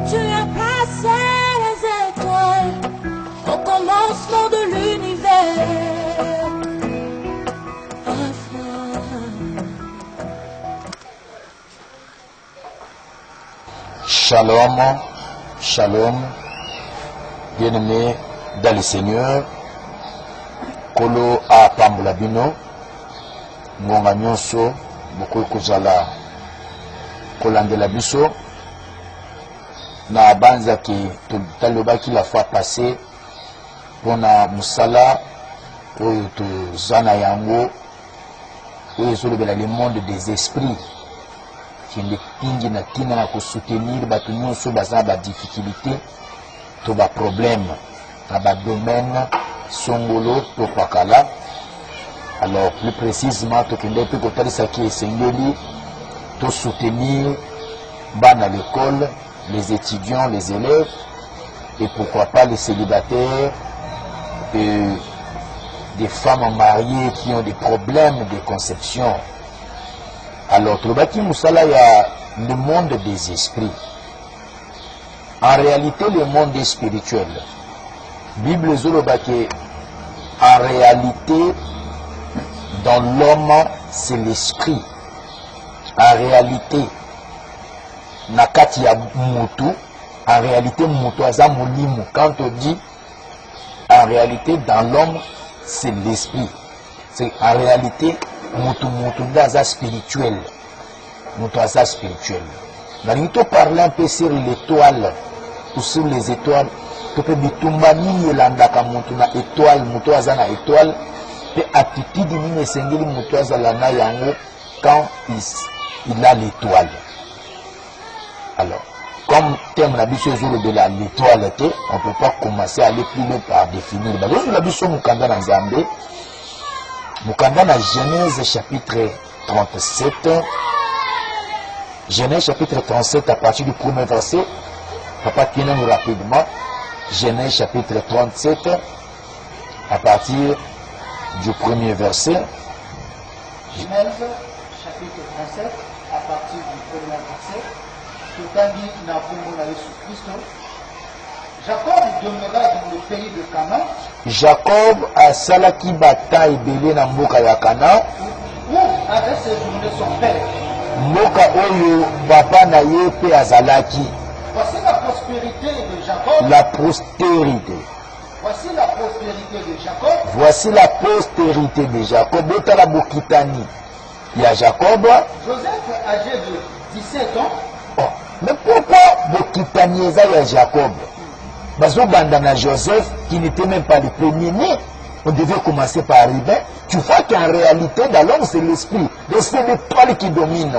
Tu as placé les étoiles au commencement de l'univers. Shalom, shalom, bien-aimés dans le Seigneur. Kolo a pambola bino, ngonga nyonso, boko kozala kolandela biso. Na banza ki talobaki la fois passée, pona musala, oyo tozana yango, oyo ezolobela le monde des esprits. Kende pingi na tina na soutenir batu nyonso baza ba difficulté to ba problème na ba domaine songolo to kwakala. Alors plus précisément to kende pe kotalisa ki esengeli to soutenir bana à l'école, les étudiants, les élèves et pourquoi pas les célibataires et des femmes mariées qui ont des problèmes de conception. Alors, Trobaki Moussala, il y a le monde des esprits. En réalité, le monde est spirituel. Bible Zolobaki, en réalité, dans l'homme, c'est l'esprit. En réalité, Nakati ya Moutou, en réalité, Moutou aza Moulimou. Quand on dit, en réalité, dans l'homme, c'est l'esprit. C'est en réalité, Moutou aza spirituel. Moutou aza spirituel. Nous parler un peu sur l'étoile, ou sur les étoiles. Tu peux bitumba nini elandaka Moutou na étoile, Moutou aza na étoile. Et attitude nini esengeli Moutou aza na yango quand il a l'étoile. Alors, comme thème la biso de l'étoile, on ne peut pas commencer à aller plus loin par définir. La biso mukanda na Nzambe. Mukanda na Genèse chapitre 37. Genèse chapitre 37 à partir du premier verset. Papa tenez-nous rapidement. Genèse chapitre 37 à partir du premier verset. Genèse chapitre 37 à partir du premier verset. Totandi na kombo na Yesu Christo. Jacob demeura dans le pays de Canaan. Jacob a salaki bata ebele na mboka ya Canaan. Où avait séjourné son père. Mboka oyo papa na ye pe azalaki. Voici la prospérité de Jacob. La postérité. Voici la prospérité de Jacob. Voici la postérité de Jacob. Otala bokitani ya Jacob. Joseph âgé de 17 ans. Oh, mais pourquoi bokitani eza ya Jacob? Bazobanda na Joseph qui n'était même pas le premier né. On devait commencer par Ruben. Tu vois qu'en réalité dans l'homme c'est l'esprit. Donc c'est l'étoile qui domine.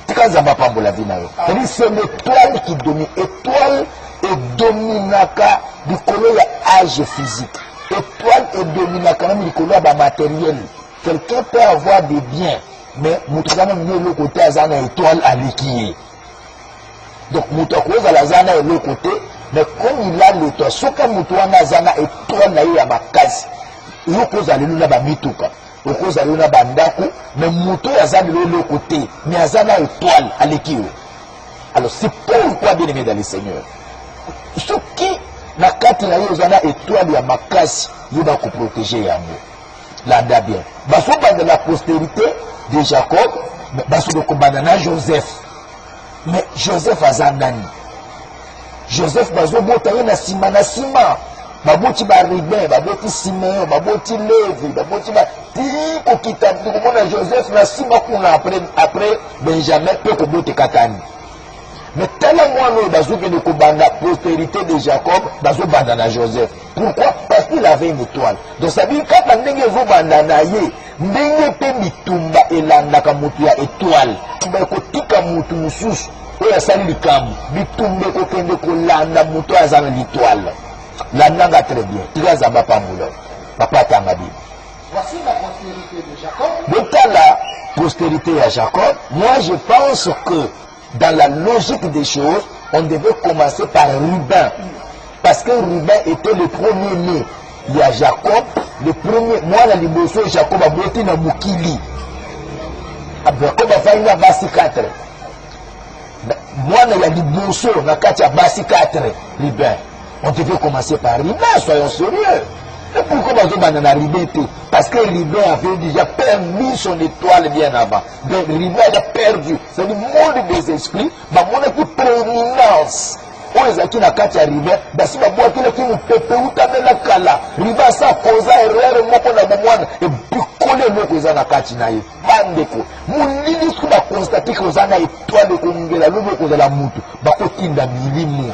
C'est l'étoile qui domine. Étoile et dominaka du colon âge physique. Étoile et dominaka même du colon matériel. Quelqu'un peut avoir des biens, mais Moutouza même le côté azana étoile à l'équier. Donc Moutouza lazana est le côté, mais comme il a l'étoile, ce que Moutouana azana étoile na ya makasi. Il cause à l'eau là mituka. Il cause à l'eau là bandaku, mais Moutou azana le côté, mais azana étoile à l'équier. Alors c'est pourquoi bien aimé dans le Seigneur. Ce qui na kati na yozana étoile ya makasi, il va ko protéger yango. Landa bien. Baso de la postérité de Jacob, mais baso de kobandana Joseph. Mais Joseph azandani. Joseph baso botaye na sima na sima. Baboti ba Ruben, baboti Simeon, baboti Lévi, baboti ba tiko kitabu komona Joseph na sima kuna après Benjamin pe ko bote katani. Mais tellement nous baso que de kobanda postérité de Jacob, baso bandana Joseph. Pourquoi? Parce qu'il avait une étoile. Donc ça veut dire quand ndenge zo bandana ye, ndenge pe mitumba elandaka mutu ya étoile. Ba ko tika mutu mususu oya sali likamu, mitumba ko kende ko landa mutu azana l'étoile. Landanga très bien. Tika zamba pamula. Papa tangabi. Voici la postérité de Jacob. Donc la postérité à Jacob, moi je pense que dans la logique des choses, on devait commencer par Ruben. Parce que Ruben était le premier né. Il y a Jacob, le premier. Moi, la liboso, Jacob a boté dans Moukili. Jacob afai na basi 4 mwana ya liboso na kati ya basi 4 Ruben. On devait commencer par Ruben, soyons sérieux. Et pourquoi on a Ruben? Parce que Ruben avait déjà perdu son étoile bien avant. Donc Ruben a perdu. C'est le monde des esprits, mais on a plus prééminence. On les a qui na kati ya Ruben, basi ba boa kile kinu pepe utamela kala. Ruben sa posa erreur moko na mwana et bikole moko za na kati na ye. Bandeko. Munini sku ba constater que za na étoile ko ngela lobo ko za la mutu. Ba ko tinda milimu.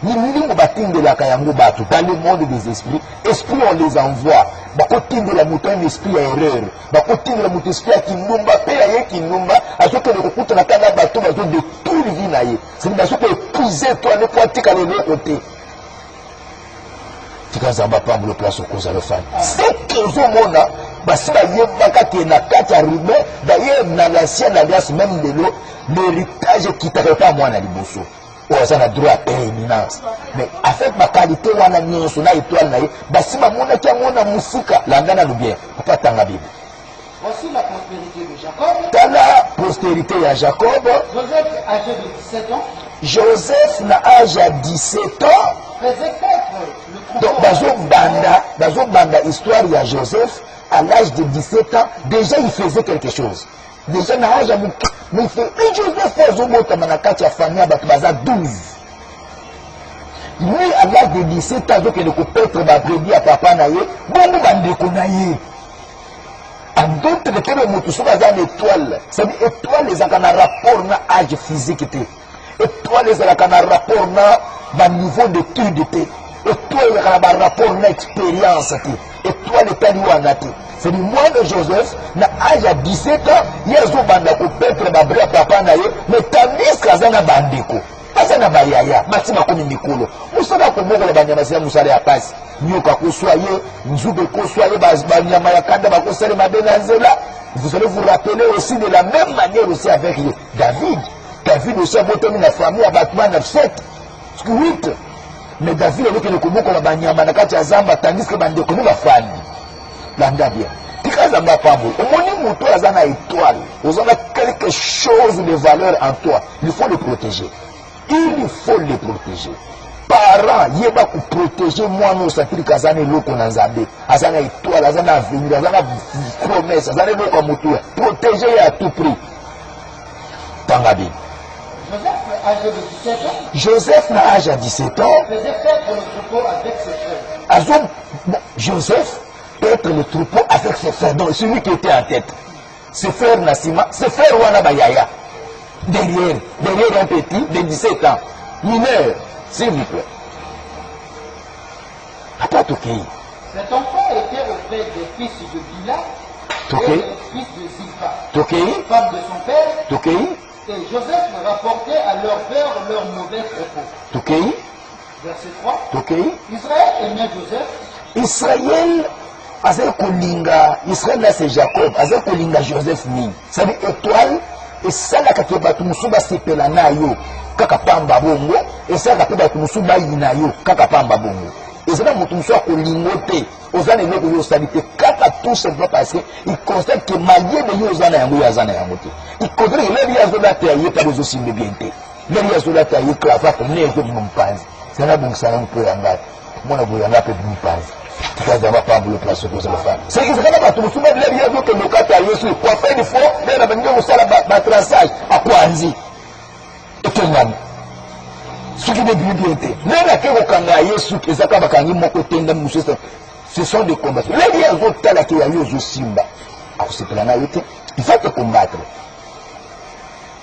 Ni milimu batindelaka yango bato dans le monde des esprits. Esprits on les envoie. Bakotindela mutu un esprit à erreur. Bakotindela mutu esprit à kindumba pe ya ye kindumba azoke le kokuta na kana bato bazo de tout vie na ye. C'est bazo ko épouser toi ne pas tika le côté. Tika zamba pambo le place au cause le fan. C'est que zomona basi ba yebaka ke na kati ya Ruben d'ailleurs na l'ancienne alliance même de l'eau l'héritage qui t'avait pas moi na liboso. On a droit à prééminence. Mais avec ma qualité, on a mis sur la étoile, basi mamona qui a mon musika, l'angana le bien. Papa tanga Bible. Voici la postérité de Jacob. Dans la postérité de Jacob, Joseph, âgé de 17 ans, Joseph n'a âge à 17 ans. faisait paître le Donc, dans banda histoire, il y a Joseph, à l'âge de 17 ans, déjà il faisait quelque chose. Déjà, na âge à mon... Mais il fait une chose de faire, Zomota Manakati a famille à Batbaza 12. Lui, à l'âge de 17 ans, donc il ne peut être brebis à papa naïe, bon, bandeko naïe. En d'autres termes, le motusou a une étoile. C'est-à-dire, étoile, les a un rapport na âge physique. Étoile, les a un rapport na niveau d'étude. Étoile, les a un rapport na expérience. Étoile, les a un c'est du moi de Joseph, na âge à 17 ans, il y a un bandako peuple babria papa naye, mais tandis qu'azana bandeko, azana bayaya, matima komi mikolo. Musala komoko la banyama siya musala ya pasi. Nyoka ko soye, nzube ko soye, banyama ya kanda bako sele mabena nzela. Vous allez vous rappeler aussi de la même manière aussi avec David. David aussi a voté la famille à Batman 7, 8. Mais David avec le komoko la banyama na kati ya zamba, tandis que bandeko ni bafani. Landa bien. Tikazamba pambo. Omoni muto azana étoile. Ozana quelque chose de valeur en toi. Il faut le protéger. Il faut le protéger. Parents, yeba ku protéger moi no satiri kazana loko na nzambe. Azana étoile, azana avenir, azana promesse, azana loko muto. Protéger à tout prix. Tangabi. Joseph, âgé de 17 ans, Joseph n'a âge à 17 ans. faisait paître le troupeau avec ses frères. Azom, Joseph être le troupeau avec ses frères. Donc celui qui était en tête. Ses frères Nassima, ses frères Wana Bayaya. Derrière un petit de 17 ans. Mineur, s'il vous plaît. Après Tokei. Cet enfant était auprès des fils de Bila Tokei. et des fils de Zilpa, Tokei. femme de son père, Tokei. et Joseph rapportait à leur père leur mauvais propos. Tokei. Verset 3. Tokei. Israël aimait Joseph. Israël. Azel Kolinga, Israël là c'est Jacob, Azel Kolinga Joseph Ni. Ça veut étoile, et ça là quand tu musuba sepela na yo, kaka pamba bongo, et ça quand tu musuba ina yo, kaka pamba bongo. Et ça là musuba kolingote, ozana loko yo salite, kaka tout simplement parce que il constate que maye de yo ozana yango yazana yango te. Il constate que les yazola taillé par les aussi de bienté. Les yazola taillé clava comme les autres m'panzi. C'est là donc ça un peu yanga. Mon aboyanga peut m'panzi. Tukazama pambo le place pour le faire. C'est que vraiment tout le monde l'a bien que le cas a Yesu pour faire des fois, mais la bannière au sala batraçage à Kwanzi. Et que nan. Ce qui est bien été. Mais la que au kanga Yesu que ça ka kangi moko tenda musu ce sont des combats. Les liens autres tala que Yesu Simba. À ce plan là il faut te combattre.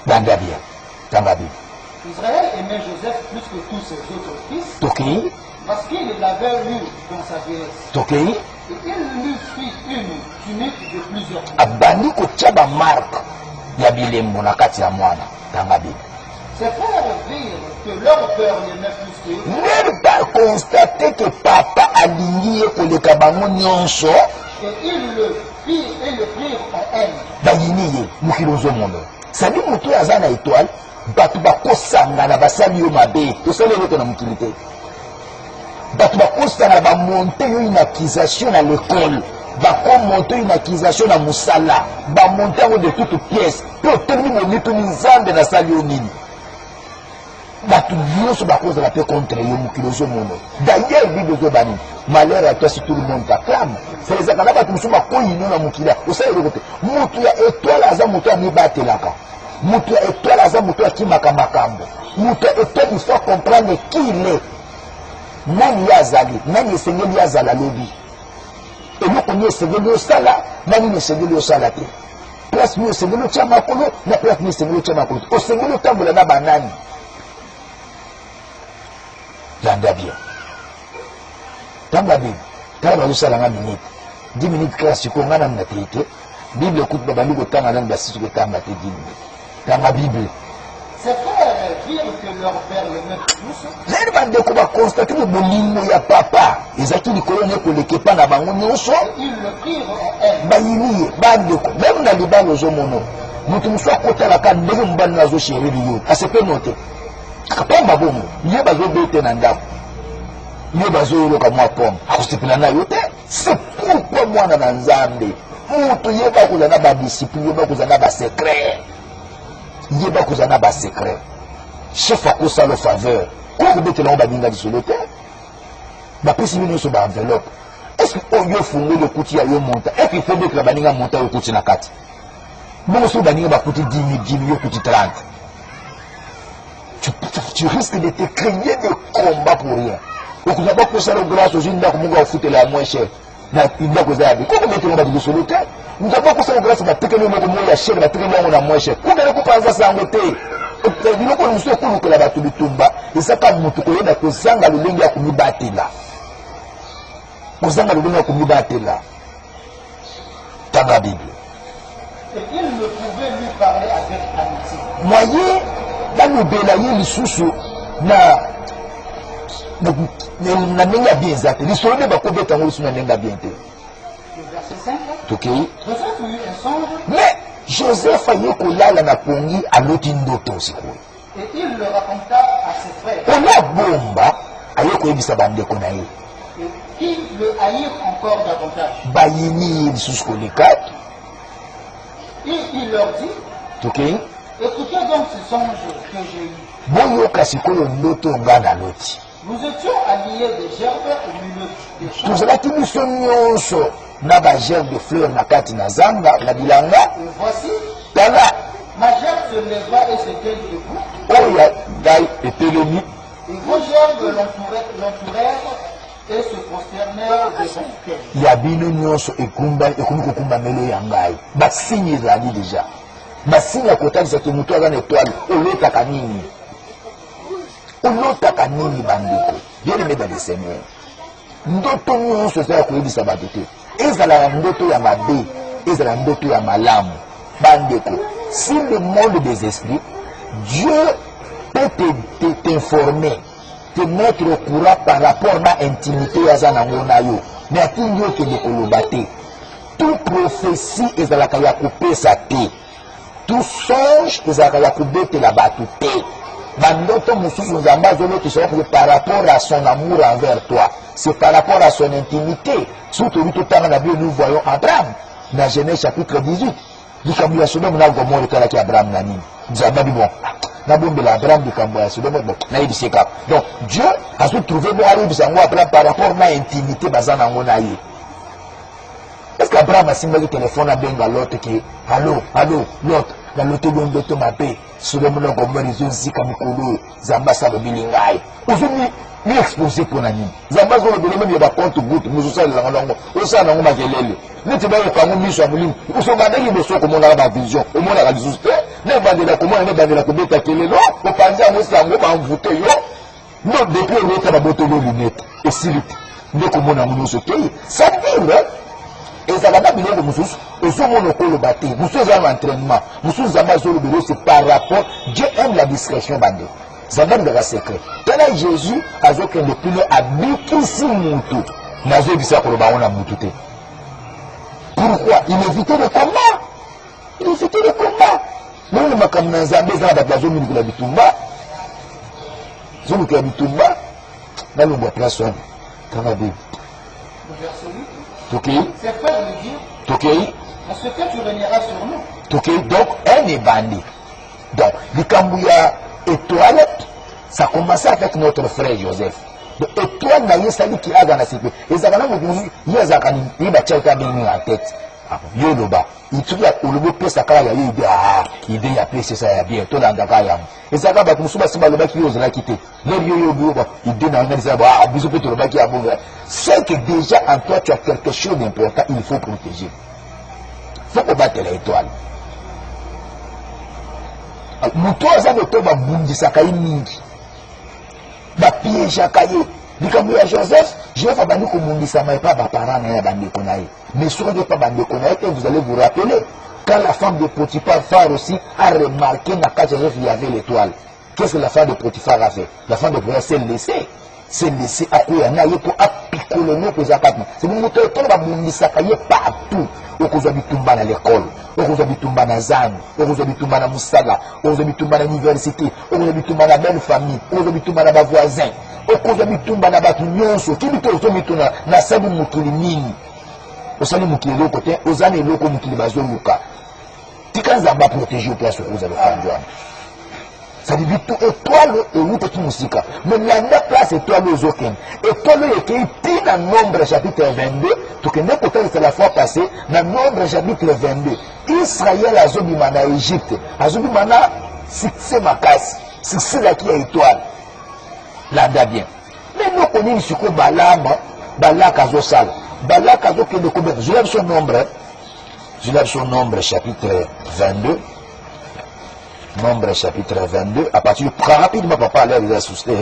Bandabia. Tambabi. Israël aimait Joseph plus que tous ses autres fils. Toki. Parce qu'il l'avait eu dans sa vieillesse. Toki. Et il lui fit une tunique de plusieurs couleurs. Abandi kotiaba marque ya bilembo na kati ya mwana Tambabi. Ses frères virent que leur père l'aimait plus que eux. Même pas constaté que papa a lié pour les cabanons nyonso. Et ils le prirent en haine. Bayiniye mukilozo mondo. Sabi mutu azana étoile, batu bakosanga na basali yo mabe. Tosale yote na mukilité. Batu bakosanga ba monter yo une accusation à l'école. bakomonte une accusation na mosala bamonte yango de toute pièce mpe otelemi monitu ni nzambe nasali yo nini bato nyonso bakozala mpe contre yo mokili ozomona d'ailleurs bible ezoba nini malheur à toi si tout le monde t'acclame selezaka na bato mosusu bakoyino na mokili osala eloko te moto ya étoile aza moto amibatelaka moto ya étoile aza moto akimaka makambo moto ya étoile il faut comprendre qui il est nani ye azali nani esengeli azala lobi eloko nini esengeli osala nani esengeli osala te place nini osengeli otya makolo na place nini esengeli otya makolo te osengeli otambola na banani landa bien tanga bible tala bazosalanga minute 10 minutes classe sikoyo nga nani na tei te bible ekuti babandi kotanga nani basisi kotanga te 10 minutes tanga bible. Ces frères dirent que leur père l'aimait tous. Zali bandeko bakonstante ke bolingo ya papa ezalaki likolo ne koleka epa na bango nyonso Ils le prirent en haine. bayini ye bandeko meme na libala ozomona moto mosu akotalaka ndenge mobali na azoshereli yo asepeno te akapamba bomo ye bazobete na ndako ye bazoyoka mwa pome akosepela na yo te c'est pourquoi mwana na nzambe moto yeba kozala na badiscipline yeba kozala na basekret yeba kozala na basekret chef akosala faveur koki kobetela ngo baninga lisolo te bapesi bino nyonso baenveloppe est ce que oyo efungoli okuti ya yo monta et puis fo betela baninga monta oyo okuti na kati bongo soki baninga bakuti 10 000 yo okuti 30 tu risques de te créer des combats pour rien okuza bakosala grâce ozwi ndako moko afutela ya moins cher na ndako eza yabe koko betela bato lisolo te nzambe bakosala grâce batekeli moko mo ya cher batekeli yango na moins cher kundele kopanza yango te biloko mosusu ekolukela bato bitumba ezaka motu koyenda kozanga lolenge ya komibatela kozanga lolenge ya komibatela tanga bible Et ils ne pouvaient lui parler avec amitié. moye balobela ye lisusu na ndenge ya bien eza te lisolo nde bakobeta yango lisusu na ndenge ya bien te Le verset 5. tokei Joseph eut un songe mais joseph aye kolala na pongi aloti ndoto sikoyo et il le raconta à ses frères. ona bomba aye koyebisa bandeko na ye Et qui le haïrent encore davantage. bayini ye lisusu koleka Et il leur dit, tokei écoutez donc ce songe que j'ai eu. boyoka sikoyo ndoto nga naloti Nous étions alliés des gerbes au milieu des champs. tozalaki biso nyonso na bagerbe de fleur na kati na zamba na bilanga Et voici, tala ma gerbe se leva et s'était debout. oyo ya ngai etelemi Et vos gerbes l'entourèrent et se prosternèrent devant elle. ya bino nyonso ekomi kokumbamelo ya ngai basigne ezali deja basigne ya kotalisa te moto aza na etoile olotaka nini olotaka nini bandeko bien aimé dans le seigneur ndoto nyonso eza ya koyebisa bato te ezala ya ndoto ya mabe ezala ndoto ya malamu bandeko si le monde des esprits Dieu peut t'informer te mettre au courant par rapport na intimité yaza nango na yo mais atindi okende koloba te tout prophétie ezalaka ya kopesa te tout songe ezalaka ya kobetela bato te bandoto mosusu nzambe azolotisa que par rapport à son amour envers toi c'est par rapport à son intimité surtout lui totanga na bio nous voyons Abraham na Genèse chapitre 18 likambo ya Sodome na Gomorrhe etalaki Abraham na nini nzambe abi bon nabombela Abraham likambo ya Sodome bon nayebisi kaka donc Dieu azotrouve bo ayebisa yango Abraham par rapport na intimité baza nango na ye est-ce que Abraham asimbaki telefone abenga Lot ke allo Lot naloteli ndoto mabe Sodome na Gomorrhe ezozika mikolo nzambe asalobeli ngai ozoni mi expose mpona nini nzambe azolobela meme ya bacompte goutte mozosalelanga nango osala nango makelele neti bayoka yango miso ya molimo osomandaki liboso okomonaka bavision omonaka lisusu te na ebandela komona na ebandela kobeta kelelo opanzi yango sango bamvute yo no depuis olota babotoli lunete esili te nde komona yango nyonso kei sadire ezala na biloko mosusu ozomona okoloba te mosusu eza na entraînement mosusu nzambe azolobela c'est par rapport Dieu aime la discrétion bandeko nzambe alingaka secret tala Jésus azokende pino abikisi mutu nazoyebisa koloba yango na mutu te pourquoi il évitait le combat il évitait le combat noni makambo na nzambe eza na bato bazominikela bitumba zomikela bitumba nalongwa place wana tanga bible Le verset Tokei. Ses frères lui dirent, Tokei. en ce que tu régneras sur nous. Tokei. Donc, un est bandit. Donc, l'Ikambouya étoile, ça a commencé avec notre frère Joseph. Donc, étoile n'a pas sali qui a dans la sécurité. Et ça va nous dire, il y a un qui va tchelka bien en tête. Yo loba. Il trouve que le beau pèse à kaya, il dit, ah, il dit, il c'est ça, il bien, tout dans Dakar. Et ça va, nous sommes à loba qui ose la quitter. Il dit, dans le ah, bisous, peut-être loba qui a bon. C'est que déjà, en toi, tu as quelque chose d'important, il faut protéger. Il faut combattre l'étoile. Mutoza moto babundisaka ye mingi bapiégeaka ye likambo ya Joseph abandi komundisama epa baparent na ye bandeko na ye mais soki epa bandeko na ye te vous allez vous rappeler quand la femme de Potiphar aussi a remarqué na kati Joseph il y avait l'étoile. Qu'est-ce que la femme de Potiphar a fait? La femme de Potiphar s'est laissée akoya na ye po apikolone kozakatna c'est bon moto etolo babundisaka ye partout okozwa bitumba na l'école, okozwa bitumba na zanu, okozwa bitumba na musala, okozwa bitumba na université, okozwa bitumba na belle famille, okozwa bitumba na bavoisin, okozwa bitumba na batu nyonso kibito ozomituna na sali mokili nini osali mokili eloko te oza na eloko mokili bazoluka tika nzambe aprotége place okozala okanjwana c'est-à-dire bitu étoile eutaki mosika mais landa place étoile ozokende étoile oyo ekei ntina nombre chapitre 22 tokende kotalisa la fois passée na nombre chapitre 22 Israël azobima na Égypte azobima na succès makasi succès laki ya étoile landa bien mais noko nini sikoyo balaka azosala balaka azokende kobeta je lève son nombre chapitre 22. Nombre chapitre 22, à partir du... Rapidement, papa, allez les assuster.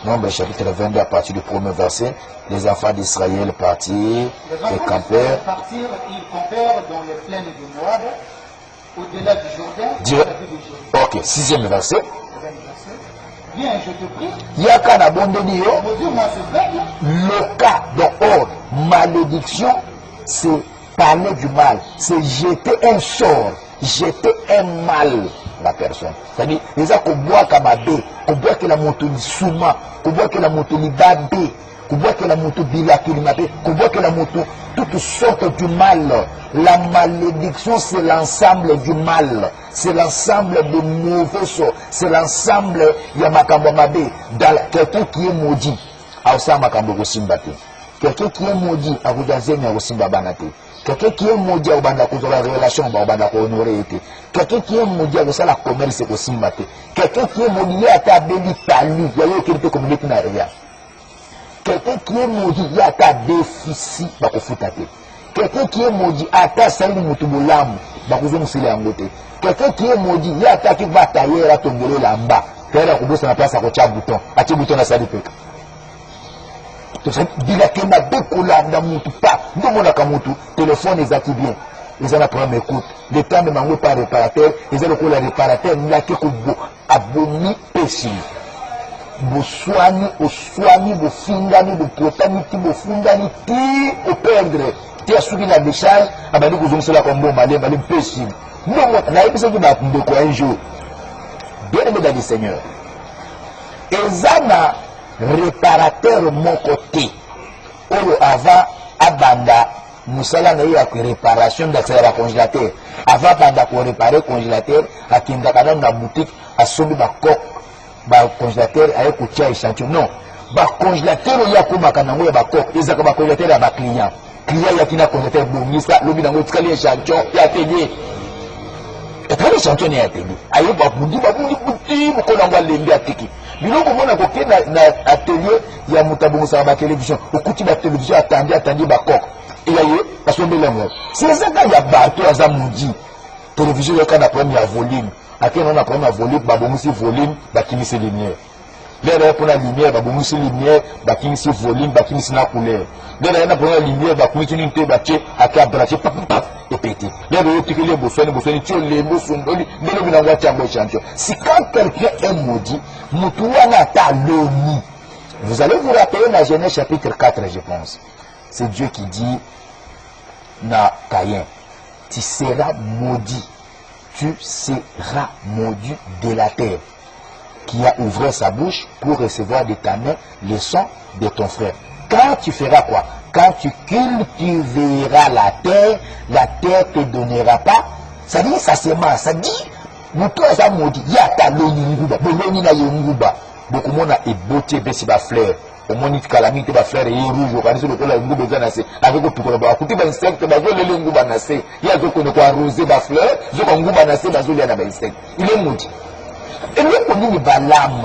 Nombre chapitre 22, à partir du premier verset. Les enfants d'Israël partirent et campèrent. Ils campèrent dans les plaines de Moab, au-delà du Jourdain. Ok, sixième verset. Viens, je te prie. Yaka na bondeni yo. Le cas de malédiction, c'est parler du mal. C'est jeter un sort, jeter un mal. La personne. C'est-à-dire, les gens qui boivent comme abbé, qui boivent que la moto souma, qui boivent que la moto libabé, qui boivent que la moto bilakilimabé, qui boivent que la moto, toutes sortes du mal. La malédiction, c'est l'ensemble du mal. C'est l'ensemble des mauvais sorts. C'est l'ensemble, il y a Makambamabé. Quelqu'un qui est maudit, a aussi Makambo Simbate. Quelqu'un qui est maudit, a Roudazemi, a aussi Babanate. Quelqu'un qui est maudit au banda pour la relation, au banda pour honorer. Quelqu'un qui est maudit avec ça la commerce c'est aussi maté. Quelqu'un qui est maudit à ta béni talu, il y a eu quelqu'un comme il n'a rien. Quelqu'un qui est maudit il y a ta déficit bah qu'on fout à quelqu'un qui est maudit à ta salle mutubulam bah qu'on zone s'il est angoté. Quelqu'un qui est maudit il y a ta qui va tailler à tomber là-bas. Faire qu'on bosse na place à cocher bouton, à ti bouton na salle pek. Bila kema bekola na mutu pa ndomo na kamutu téléphone ezaki bien ils ont la première écoute le temps de mango par réparateur ils ont le coup la réparateur n'aki ko aboni pesi boswani oswani bofingani bopotani ti bofundani ti o perdre ti asuki na décharge abandi kuzongisela kwa mboma le bali pesi ndomo na yebisa ki ba ndeko un jour bien aimé dans le Seigneur ezana réparateur mon côté oyo avant abanda musala na ya réparation d'accès à congélateur avant banda ko réparer congélateur akinda kana na boutique asobi ba coque ba congélateur aye ko tia échantillon non ba congélateur ya ko makana ngo ya ba coque ezaka ba congélateur ya ba client ya kina congélateur bongisa lobi nango tikali échantillon ya tenir et très échantillon ya tenir aye ba bundi buti ko na ngwa atiki biloko mona koke na atelier ya mutabongosa ba télévision okuti ba télévision atandi ba coque il y a eu parce que c'est ça quand il y a bateau à Zamudi télévision il y a premier volume à quel on a premier volume bah bon volume bah qui c'est lumière l'air pour la lumière bah bon lumière bah qui c'est volume bah qui c'est la couleur l'air pour la lumière bah qui c'est une té bah tu à qui abracher pap et péter l'air où tu les bosser tu les mots sont doli mais le bilan va tirer champion si quand quelqu'un est maudit mutuana ta loni vous allez vous rappeler la Genèse chapitre 4 je pense. C'est Dieu qui dit na Caïn, tu seras maudit, tu seras maudit de la terre, qui a ouvert sa bouche pour recevoir de ta main le sang de ton frère. quand tu feras quoi? Quand tu cultiveras la terre te donnera pas. Ça dit, ça semence, ça dit, muto ça maudit, yata loni nguba, boloni na yenguba. Beaucoup de monde a ébauché besi ba fleur. Au moins, il calamité ba fleur et rouge, au canison de la nguba zanase. Avec le pico ba kuti ba insecte, ba zo le nguba nase. Il y a zo qu'on ko arroser ba fleur, zo ko nguba nase ba zo liana ba insecte. Il est maudit. Et nous connaissons balam.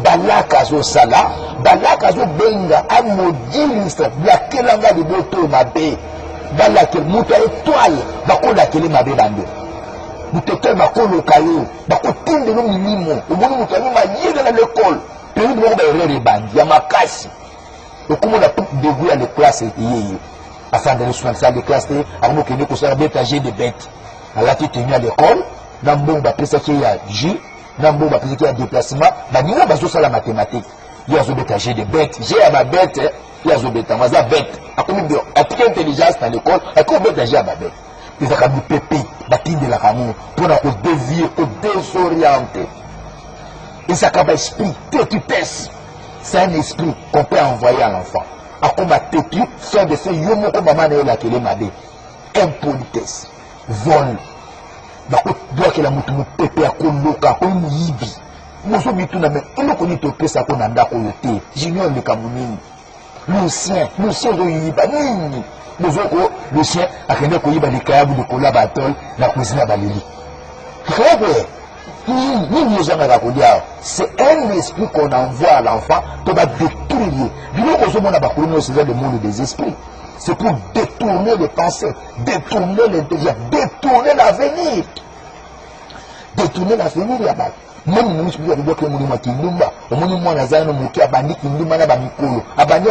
Balaka zo sala, balaka zo benga a maudit blakelanga de boto mabe. Balake muta étoile, bakola kele mabe bande. Mutekel bakolo kayo, bakotinde no milimo, omoni mutu ani mayega na l'école. Période moko ba erreur ebandi ya makasi. Okomona tout dégoût à les classes yeye. Afin de reçoit ça les classes, avant que nous consacre bétager de bêtes. À la tête tenue à l'école, na mbongo ba pesa ki ya J, na mbongo ba pesa ki ya déplacement, ba ninga bazo sala mathématique. Il y a zo bétager de bêtes, j'ai à ma bête, il y a zo bêta, maza bête. Akomi de appliquer intelligence dans l'école, akomi bétager à ma bête. Ils ont mis pépé, bâti de la rameau, pour nous dévier, pour désorienter. Et ça a un esprit, têtupesse. C'est un esprit qu'on peut envoyer à l'enfant. À combat têtu, faire de ces yomo comme maman et la télé mabé. Impolitesse, vol. Bako doit que la moutou pépé à koloka, comme yibi. Nous sommes tous les mêmes. Et nous connaissons tout ça qu'on a d'akoyoté. J'ignore le Cameroun. Lucien de yiba, nini. Le chien a créé des câbles de cola batol, la cuisine à Balili. C'est un esprit qu'on envoie à l'enfant pour détruire. C'est le monde des esprits. C'est pour détourner les pensées, détourner l'intelligence, détourner l'avenir. Détourner l'avenir là-bas. Même nous, nous avons dit que nous avons dit que nous avons dit que nous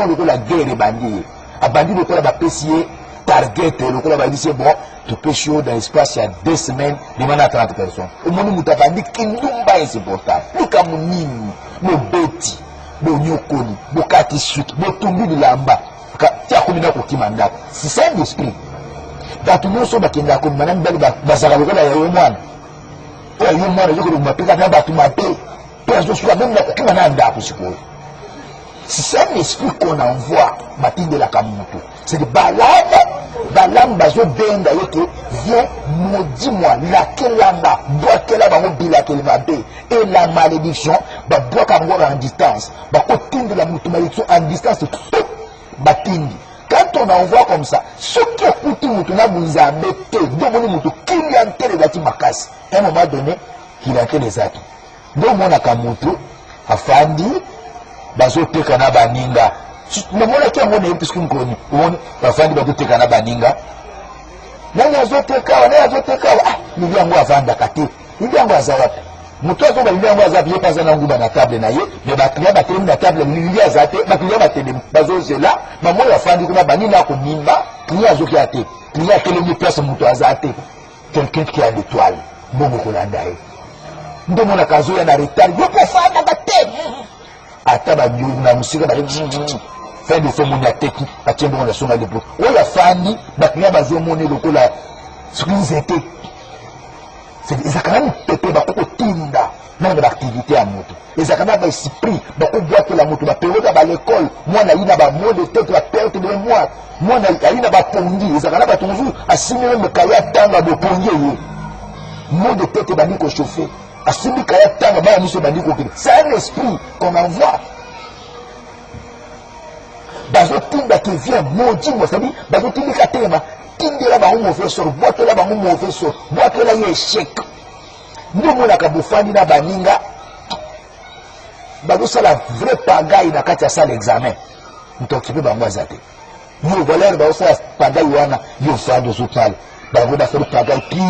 avons dit la guerre est bandit. Abandi le cola va pessier, target, le cola va dire c'est bon, tu peux chaud dans l'espace, il y a 2 semaines, demande à 30 personnes. Au moment où tu as dit que nous pas insupportable. Nous comme nous, nos bêtis, nos nyokoni, nos katisuki, nos tombis de lamba. Tu as commis dans mandat. C'est un esprit. Dans tout le monde, on a comme madame Belle Bazara, le cola, il y a eu moins. Il y a eu moins, je crois que ma pika n'a pas tout ma paix. Puis je suis même là, qui m'a n'a pour suppose. C'est un esprit qu'on envoie, Matin de la Kamuto. C'est des balades, balam bazo benga yoke, viens, maudis-moi, laquelle lamba, bois quelle lamba, bila quelle mabé, et la malédiction, bah, bois qu'avoir en distance, bah, côté de la malédiction en distance, c'est tout, batindi. Quand on envoie comme ça, ce qui a coûté Moutouna vous a embêté, donc Moutou, qu'il y a un tel et makas, à un moment donné, qu'il a tel les actes. Donc, mon Akamuto, a fandi, bazo teka na baninga namona kia mona puisque mkoni uone bafandi bazo teka na baninga nani azoteka nani azoteka nili yango avanda kate nili yango azawapi mutu azoba nili yango azapi yepaza na nguba na table na ye me baklia batelemi na table nili azate baklia batelemi bazozela mamoyo afandi kuna banini akonimba klia azoki ate klia atelemi place mutu azate quelqu'un qui a l'étoile bongo kolanda ye ndo mona kazo ya na retard yo pofanda batemi ataba biou na musika ba fin de ce monde teki atiembo na songa de pour o ya fandi baklia bazo mone lokola screenzete c'est ezakana pepe ba ko tinda na ba activité à moto ezakana ba esprit ba ko boite la moto ba période ba l'école moi na ina ba mot de tête la perte de mémoire moi na ina ba pongi ezakana ba tonzu asimile me kaya tanga de pongi ye mot de tête ba ni ko chauffer. C'est un esprit qu'on envoie. Bazotinda qui vient maudit, moi, c'est-à-dire, Bazotinda qui a tindi là-bas, on fait sur, boite là-bas, on fait sur, boite là, il y a échec. Nous, on a kabufani na baninga, Bazosa la vraie pagaille na katia ça l'examen. Nous t'occupons de moi, zate. Nous, voilà, Bazosa la pagaille, wana, yo fa de soutane. Bazosa la pagaille, puis,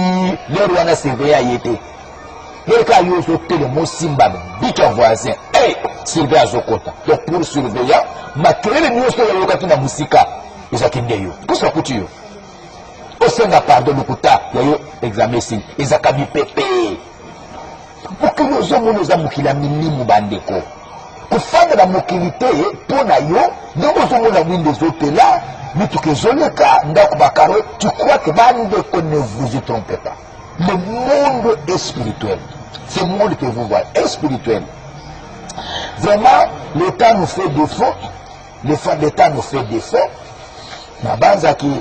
l'heure wana surveille à yété. Et quand il y a le mot Simba, bique voisin, hey, surveille à Zokota. Donc pour surveiller, ma créé nous sur le locatif de la musique, ils ont quitté yo. Pour ce que tu es. Au sein de la part de l'Okuta, il y a eu examen signe, ils ont cabi pépé. Pour que nous hommes nous avons qu'il a mis Moubandeko. Pour faire de la mobilité, pour naïo, nous avons la mine des autres là, mais tu que Zoleka, Ndakubakaro, tu crois que Bandeko ne vous y trompez pas. Le monde est spirituel. C'est le monde que vous voyez, est spirituel. Vraiment, le temps nous fait défaut. l'État nous fait défaut. Na banzaki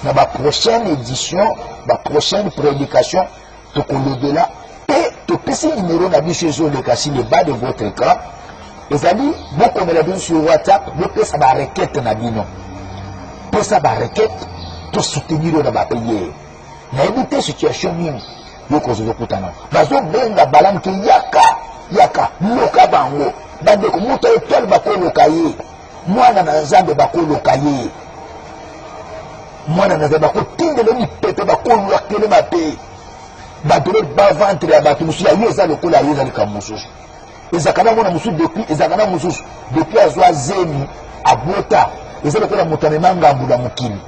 na ba prochaine édition, ba prochaine prédication, to kolobela et to pesi numéro na biso sur le kasi le bas de votre écran. Ezali beaucoup me la bien sur WhatsApp, vous pesa ba requête na bino. Pesa ba requête to soutenir na ba prière. Na éviter situation mingi yo ko zo kutana. Bazo benga balam ki yaka loka bango. Bande ko muto etel ba ko lokaye. Mwana na Nzambe ba ko lokaye. Mwana na Nzambe ba ko tindele ni pepe ba ko lokele ma pe. Ba dole ba ventre ya ba tu musu ya yeza lokola yeza ni kamususu. Ezakana mona musu depuis azwa zemi abota. Ezalo kola mutane manga mbula mukili.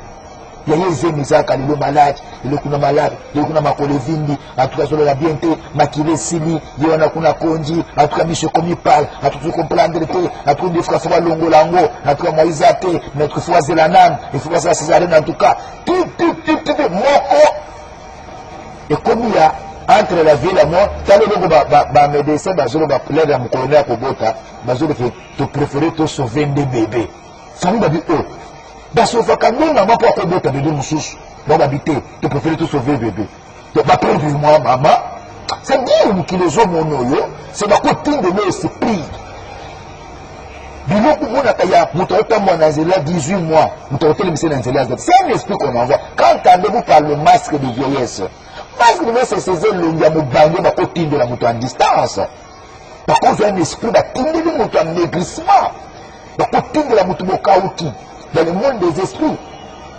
Ya yezemi zaka lilo malade, lilo kuna malade, lilo kuna makole vindi, atuka solo la biente, makile sili, yona kuna konji, atuka misho komi pal, atuka comprendre te, atuka ndifka fwa longo lango, atuka moiza te, notre fois zelanan, il faut ça Césarine en tout cas. Tout, moko. Et comme il y a entre la vie et la mort, quand le médecin, ba plaide à mon colonel Kobota, tu préfères te sauver des bébés. Ça nous a dit eux. Basofa quand maman pour que d'autres bébés nous souffrent. Bon habiter, tu préfères te sauver bébé. Tu vas prendre moi maman. C'est dire que les hommes ont c'est la côté de nos esprits. Bilo kumona kaya mutota mwana zela 18 mois, mutota le monsieur Nanzela. C'est un esprit qu'on envoie. Quand entendez-vous par le masque de vieillesse, masque de vieillesse c'est ces longues moubango ba côté de la moto en distance. Par contre, un esprit va tindre le moto en maigrissement. Ba côté de la moto bokauti. Dans le monde des esprits,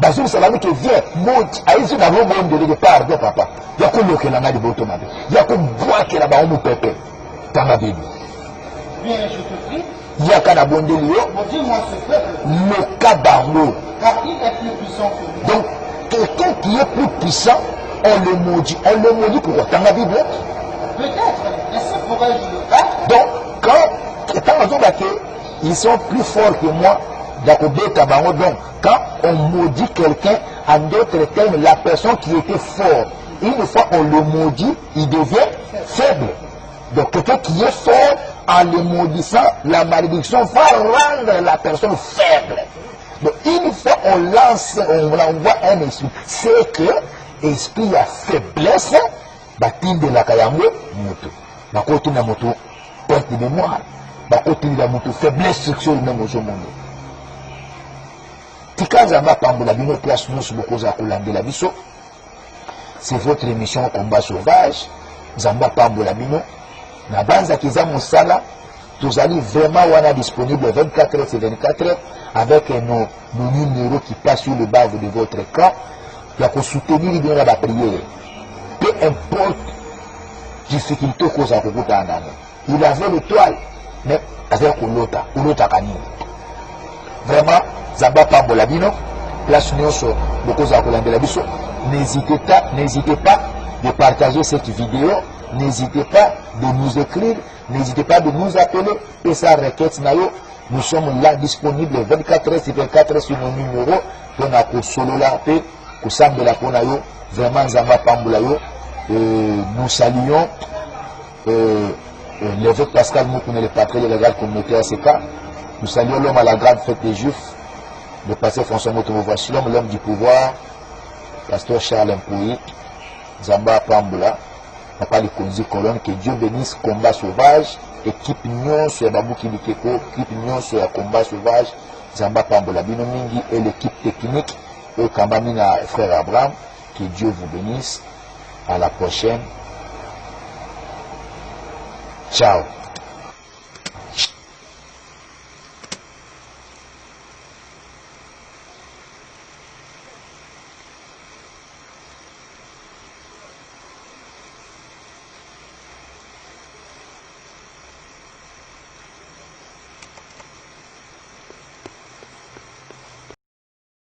Bazoum Salami qui vient, monte, à ici dans le monde de départ, de papa. Il y a qu'on loque la main de Botomade. Il y a qu'on boit que la bas on pépé. Dans ma Bible. Bien, je te prie. Il y a qu'un abondé lieu. Dis-moi ce peuple. Le cabarlo. Car il est plus puissant que moi. Donc, quelqu'un qui est plus puissant, on le maudit. On le maudit pourquoi? Dans ma Bible. Peut-être, ainsi pourrais-je le faire. Donc, quand ils sont plus forts que moi, donc, quand on maudit quelqu'un, en d'autres termes, la personne qui était fort, une fois on le maudit, il devient faible. Donc quelqu'un qui est fort, en le maudissant, la malédiction va rendre la personne faible. Donc une fois on l'envoie un esprit, c'est que l'esprit a faiblesse, batin de la kayango, moto. Bakoti na moto, perte de mémoire. Bakoti na moto, faiblesse sexuelle même au monde. Tikanzamba Pambola Bino, place nous sur beaucoup à Kolandela Biso. C'est votre émission Combat Sauvage. Zamba Pambola Bino. Na banza kiza mosala. Tous allez vraiment wana disponible 24 heures sur 24 heures avec nos numéros qui passent sur le bas de votre écran. Il y a qu'on soutenir bien la prière. Peu importe difficulté cause à Kokuta. Il avait l'étoile, mais avec l'autre canine. Vraiment, Zamba Pambola Bino, place Nyonso, beaucoup à Kolandela Biso. N'hésitez pas de partager cette vidéo, n'hésitez pas de nous écrire, n'hésitez pas de nous appeler, et ça requête nayo. Nous sommes là disponibles 24 heures sur 24 heures sur nos numéros, pour nous solo là, pour sambe la ponayo, vraiment Zamba Pambola yo. Nous saluons l'évêque Pascal Moukoune, le patron de la grande communauté ACK. Nous saluons l'homme à la grande fête des Juifs, le pasteur François Motomovoici, l'homme du pouvoir, pasteur Charles Mpouy, Zamba Pambola, Papa Likonzi Colonne, que Dieu bénisse Combat Sauvage, équipe Nyon sur Babouki Bikeko, équipe Nyon sur Combat Sauvage, Zamba Pambola Bino Mingi et l'équipe technique, et Kambamina frère Abraham, que Dieu vous bénisse. À la prochaine. Ciao.